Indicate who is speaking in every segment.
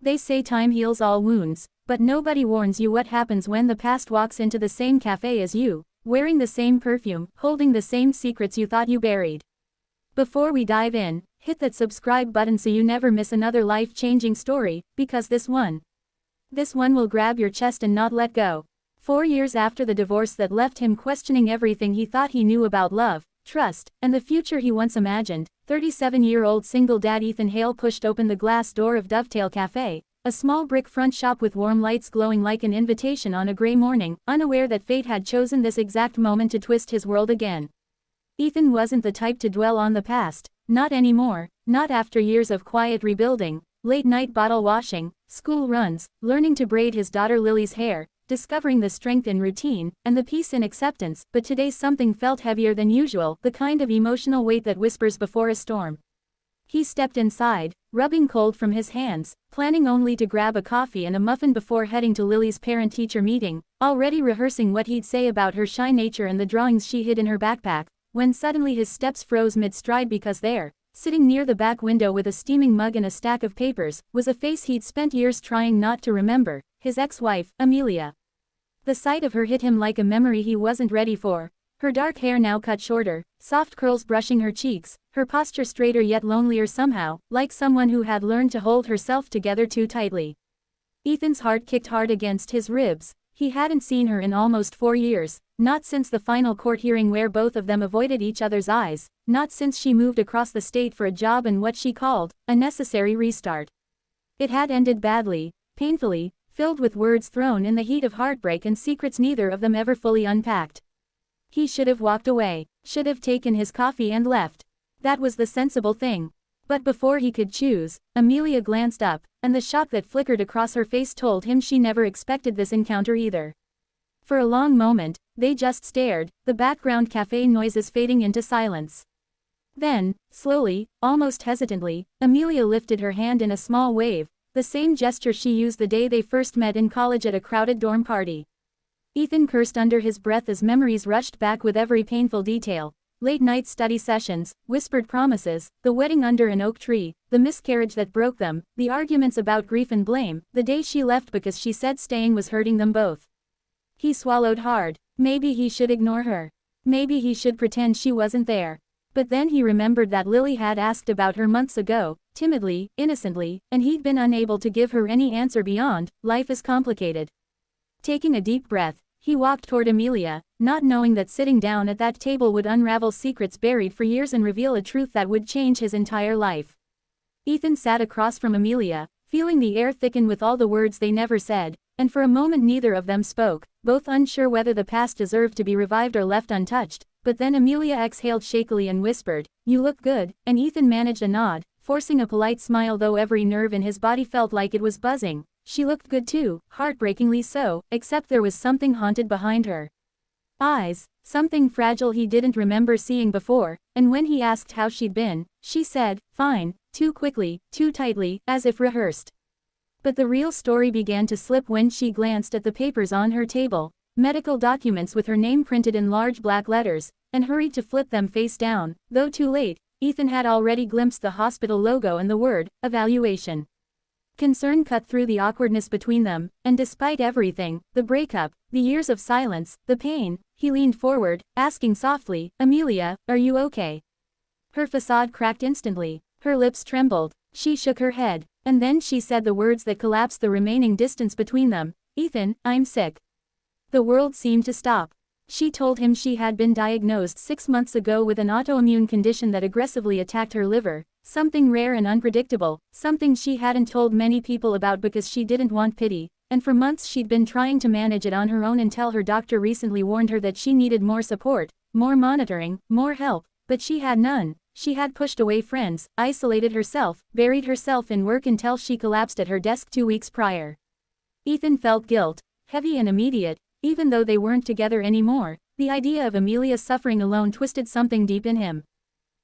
Speaker 1: They say time heals all wounds, but nobody warns you what happens when the past walks into the same cafe as you, wearing the same perfume, holding the same secrets you thought you buried. Before we dive in, hit that subscribe button so you never miss another life-changing story, because this one will grab your chest and not let go. 4 years after the divorce that left him questioning everything he thought he knew about love, trust, and the future he once imagined, 37-year-old single dad Ethan Hale pushed open the glass door of Dovetail Café, a small brick front shop with warm lights glowing like an invitation on a gray morning, unaware that fate had chosen this exact moment to twist his world again. Ethan wasn't the type to dwell on the past, not anymore, not after years of quiet rebuilding, late-night bottle washing, school runs, learning to braid his daughter Lily's hair, discovering the strength in routine, and the peace in acceptance, but today something felt heavier than usual, the kind of emotional weight that whispers before a storm. He stepped inside, rubbing cold from his hands, planning only to grab a coffee and a muffin before heading to Lily's parent-teacher meeting, already rehearsing what he'd say about her shy nature and the drawings she hid in her backpack, when suddenly his steps froze mid-stride because there, sitting near the back window with a steaming mug and a stack of papers, was a face he'd spent years trying not to remember, his ex-wife, Amelia. The sight of her hit him like a memory he wasn't ready for. Her dark hair now cut shorter, soft curls brushing her cheeks, her posture straighter yet lonelier somehow, like someone who had learned to hold herself together too tightly. Ethan's heart kicked hard against his ribs. He hadn't seen her in almost 4 years, not since the final court hearing where both of them avoided each other's eyes, not since she moved across the state for a job and what she called a necessary restart. It had ended badly, painfully, filled with words thrown in the heat of heartbreak and secrets neither of them ever fully unpacked. He should have walked away, should have taken his coffee and left. That was the sensible thing. But before he could choose, Amelia glanced up, and the shock that flickered across her face told him she never expected this encounter either. For a long moment, they just stared, the background cafe noises fading into silence. Then, slowly, almost hesitantly, Amelia lifted her hand in a small wave, the same gesture she used the day they first met in college at a crowded dorm party. Ethan cursed under his breath as memories rushed back with every painful detail. Late-night study sessions, whispered promises, the wedding under an oak tree, the miscarriage that broke them, the arguments about grief and blame, the day she left because she said staying was hurting them both. He swallowed hard. Maybe he should ignore her. Maybe he should pretend she wasn't there. But then he remembered that Lily had asked about her months ago, timidly, innocently, and he'd been unable to give her any answer beyond, life is complicated. Taking a deep breath, he walked toward Amelia, not knowing that sitting down at that table would unravel secrets buried for years and reveal a truth that would change his entire life. Ethan sat across from Amelia, feeling the air thicken with all the words they never said, and for a moment neither of them spoke, both unsure whether the past deserved to be revived or left untouched, but then Amelia exhaled shakily and whispered, "You look good," and Ethan managed a nod, forcing a polite smile though every nerve in his body felt like it was buzzing. She looked good too, heartbreakingly so, except there was something haunted behind her eyes, something fragile he didn't remember seeing before, and when he asked how she'd been, she said, "Fine," too quickly, too tightly, as if rehearsed. But the real story began to slip when she glanced at the papers on her table, medical documents with her name printed in large black letters, and hurried to flip them face down, though too late. Ethan had already glimpsed the hospital logo and the word, evaluation. Concern cut through the awkwardness between them, and despite everything, the breakup, the years of silence, the pain, he leaned forward, asking softly, "Amelia, are you okay?" Her facade cracked instantly, her lips trembled, she shook her head, and then she said the words that collapsed the remaining distance between them, "Ethan, I'm sick." The world seemed to stop. She told him she had been diagnosed 6 months ago with an autoimmune condition that aggressively attacked her liver, something rare and unpredictable, something she hadn't told many people about because she didn't want pity, and for months she'd been trying to manage it on her own until her doctor recently warned her that she needed more support, more monitoring, more help, but she had none. She had pushed away friends, isolated herself, buried herself in work until she collapsed at her desk 2 weeks prior. Ethan felt guilt, heavy and immediate. Even though they weren't together anymore, the idea of Amelia suffering alone twisted something deep in him.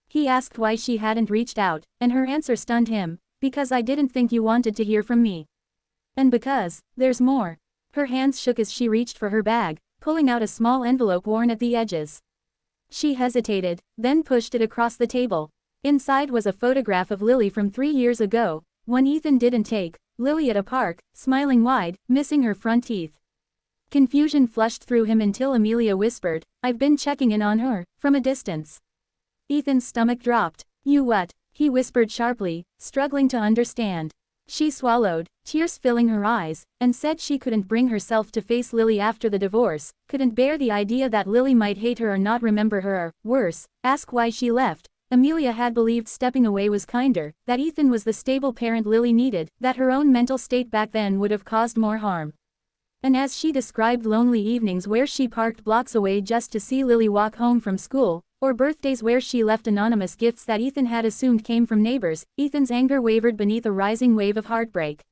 Speaker 1: He asked why she hadn't reached out, and her answer stunned him, "Because I didn't think you wanted to hear from me. And because, there's more." Her hands shook as she reached for her bag, pulling out a small envelope worn at the edges. She hesitated, then pushed it across the table. Inside was a photograph of Lily from 3 years ago, one Ethan didn't take, Lily at a park, smiling wide, missing her front teeth. Confusion flushed through him until Amelia whispered, "I've been checking in on her," from a distance. Ethan's stomach dropped. "You what?" he whispered sharply, struggling to understand. She swallowed, tears filling her eyes, and said she couldn't bring herself to face Lily after the divorce, couldn't bear the idea that Lily might hate her or not remember her or, worse, ask why she left. Amelia had believed stepping away was kinder, that Ethan was the stable parent Lily needed, that her own mental state back then would have caused more harm. And as she described lonely evenings where she parked blocks away just to see Lily walk home from school, or birthdays where she left anonymous gifts that Ethan had assumed came from neighbors, Ethan's anger wavered beneath a rising wave of heartbreak.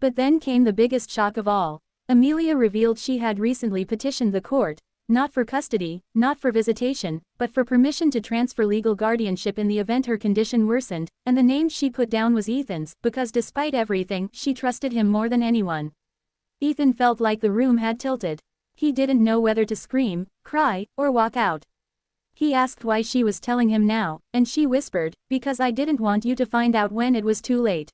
Speaker 1: But then came the biggest shock of all. Amelia revealed she had recently petitioned the court, not for custody, not for visitation, but for permission to transfer legal guardianship in the event her condition worsened, and the name she put down was Ethan's, because despite everything, she trusted him more than anyone. Ethan felt like the room had tilted. He didn't know whether to scream, cry, or walk out. He asked why she was telling him now, and she whispered, "Because I didn't want you to find out when it was too late.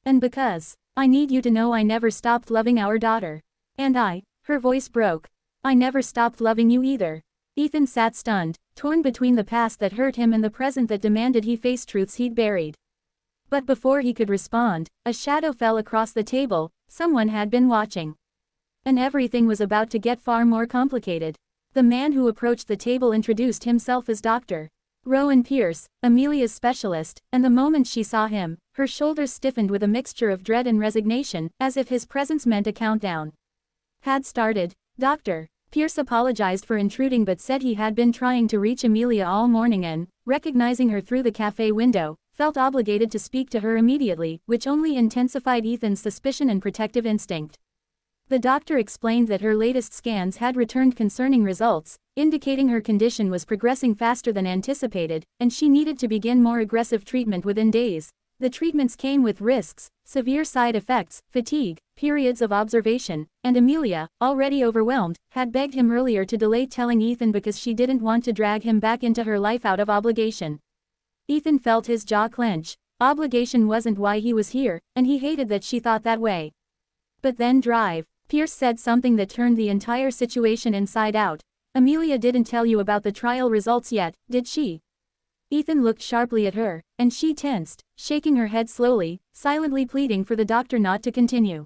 Speaker 1: And because I need you to know I never stopped loving our daughter. And her voice broke. I never stopped loving you either." Ethan sat stunned, torn between the past that hurt him and the present that demanded he face truths he'd buried. But before he could respond, a shadow fell across the table. Someone had been watching. And everything was about to get far more complicated. The man who approached the table introduced himself as Dr. Rowan Pierce, Amelia's specialist, and the moment she saw him, her shoulders stiffened with a mixture of dread and resignation, as if his presence meant a countdown had started. Dr. Pierce apologized for intruding but said he had been trying to reach Amelia all morning and, recognizing her through the cafe window, felt obligated to speak to her immediately, which only intensified Ethan's suspicion and protective instinct. The doctor explained that her latest scans had returned concerning results, indicating her condition was progressing faster than anticipated, and she needed to begin more aggressive treatment within days. The treatments came with risks, severe side effects, fatigue, periods of observation, and Amelia, already overwhelmed, had begged him earlier to delay telling Ethan because she didn't want to drag him back into her life out of obligation. Ethan felt his jaw clench. Obligation wasn't why he was here, and he hated that she thought that way. But then Pierce said something that turned the entire situation inside out. "Amelia didn't tell you about the trial results yet, did she?" Ethan looked sharply at her, and she tensed, shaking her head slowly, silently pleading for the doctor not to continue.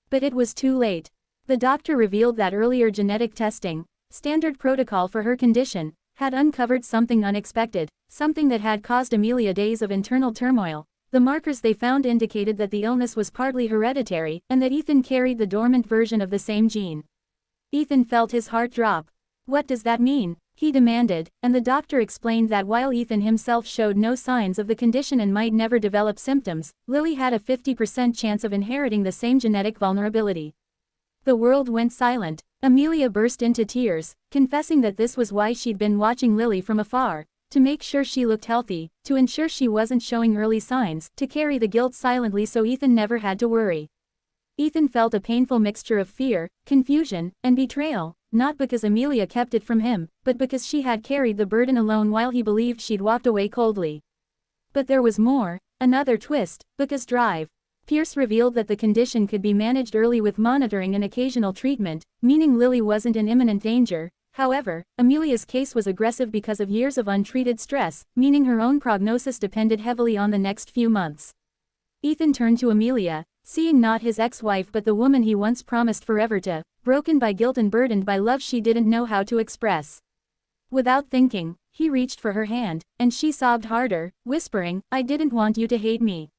Speaker 1: But it was too late. The doctor revealed that earlier genetic testing, standard protocol for her condition, had uncovered something unexpected, something that had caused Amelia days of internal turmoil. The markers they found indicated that the illness was partly hereditary, and that Ethan carried the dormant version of the same gene. Ethan felt his heart drop. "What does that mean?" he demanded, and the doctor explained that while Ethan himself showed no signs of the condition and might never develop symptoms, Lily had a 50% chance of inheriting the same genetic vulnerability. The world went silent. Amelia burst into tears, confessing that this was why she'd been watching Lily from afar. To make sure she looked healthy, to ensure she wasn't showing early signs, to carry the guilt silently so Ethan never had to worry. Ethan felt a painful mixture of fear, confusion, and betrayal, not because Amelia kept it from him, but because she had carried the burden alone while he believed she'd walked away coldly. But there was more, another twist, because Pierce revealed that the condition could be managed early with monitoring and occasional treatment, meaning Lily wasn't in imminent danger. However, Amelia's case was aggressive because of years of untreated stress, meaning her own prognosis depended heavily on the next few months. Ethan turned to Amelia, seeing not his ex-wife but the woman he once promised forever to, broken by guilt and burdened by love she didn't know how to express. Without thinking, he reached for her hand, and she sobbed harder, whispering, "I didn't want you to hate me.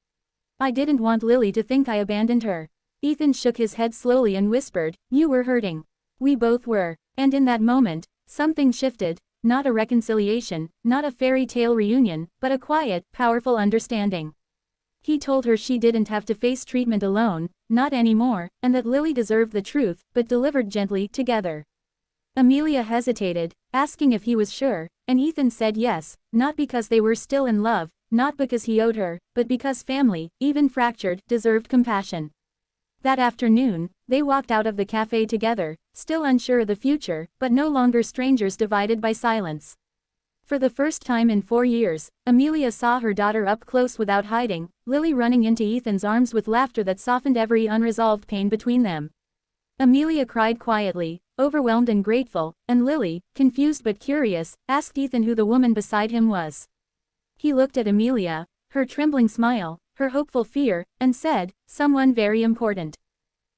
Speaker 1: I didn't want Lily to think I abandoned her." Ethan shook his head slowly and whispered, "You were hurting. We both were." And in that moment, something shifted, not a reconciliation, not a fairy tale reunion, but a quiet, powerful understanding. He told her she didn't have to face treatment alone, not anymore, and that Lily deserved the truth, but delivered gently, together. Amelia hesitated, asking if he was sure, and Ethan said yes, not because they were still in love, not because he owed her, but because family, even fractured, deserved compassion. That afternoon, they walked out of the cafe together, still unsure of the future, but no longer strangers divided by silence. For the first time in 4 years, Amelia saw her daughter up close without hiding, Lily running into Ethan's arms with laughter that softened every unresolved pain between them. Amelia cried quietly, overwhelmed and grateful, and Lily, confused but curious, asked Ethan who the woman beside him was. He looked at Amelia, her trembling smile, her hopeful fear, and said, "Someone very important."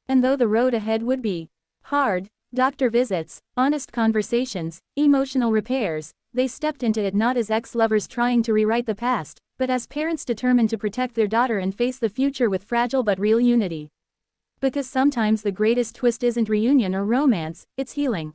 Speaker 1: And though the road ahead would be hard, doctor visits, honest conversations, emotional repairs, they stepped into it not as ex-lovers trying to rewrite the past, but as parents determined to protect their daughter and face the future with fragile but real unity. Because sometimes the greatest twist isn't reunion or romance, it's healing.